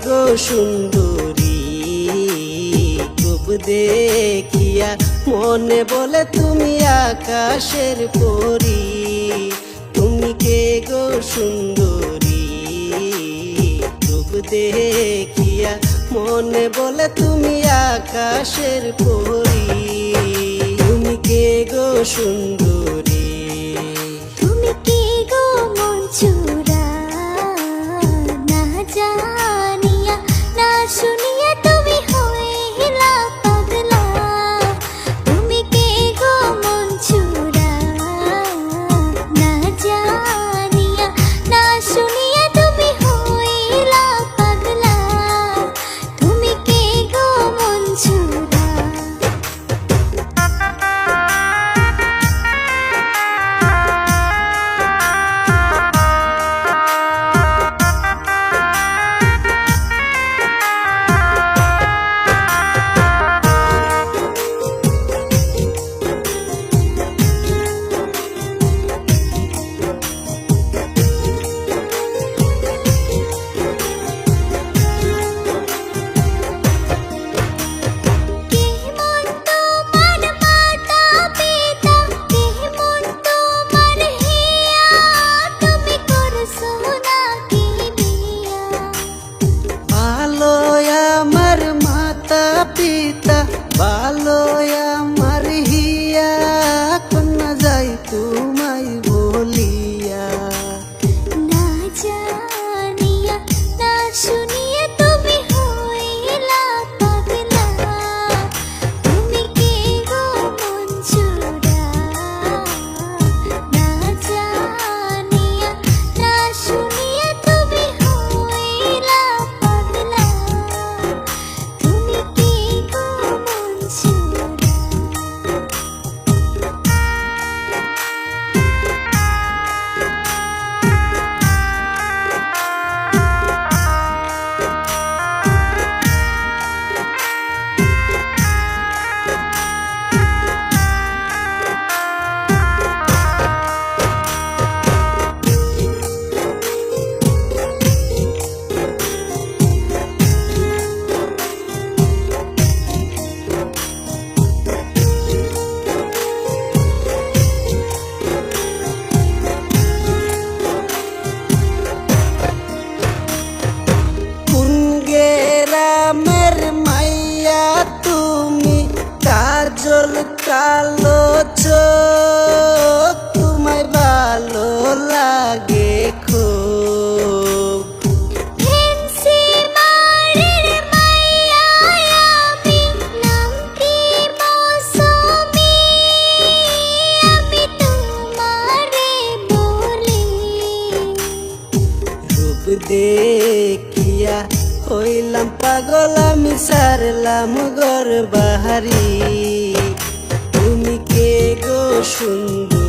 গো সুন্দরী, রূপ দেখিয়া মনে বলে তুমি আকাশের পরী। তুমি কে গো সুন্দরী, রূপ দেখিয়া মনে বলে তুমি আকাশের পরী। তুমি কে গো সুন্দরী, তুমি কে গো মন চোরা, না জানিয়া না শুনিয়া তুমি হইলা পাগলা। তুমি কে গো মন চোরা, না জানিয়া না শুনিয়া তুমি হইলা পাগলা। তুমি কে গো মন চোরা। পিতা ভালো আমার হিয়া, কন্যা যাই তোমায় বলিয়া। না জানিয়া না শুনিয়া তুমি হইলা পাগলা। তুমি কে গো মন চোরা, না জানিয়া না শুনিয়া তুমি হইলা পাগলা। তুমি কে গো মন চোরা। গ্রামের মাইয়া তুমি, কাজল কালো চোখ, তোমায় ভালো লাগে খুব। ফেন্সি মারের মাইয়া আমি, নাম কি মৌসুমী, আমি তোমারে বলি। রূপ দেখিয়া হইলাম পাগল আমি, সারলাম ঘর বাহারি। তুমি কে গো সুন্দর।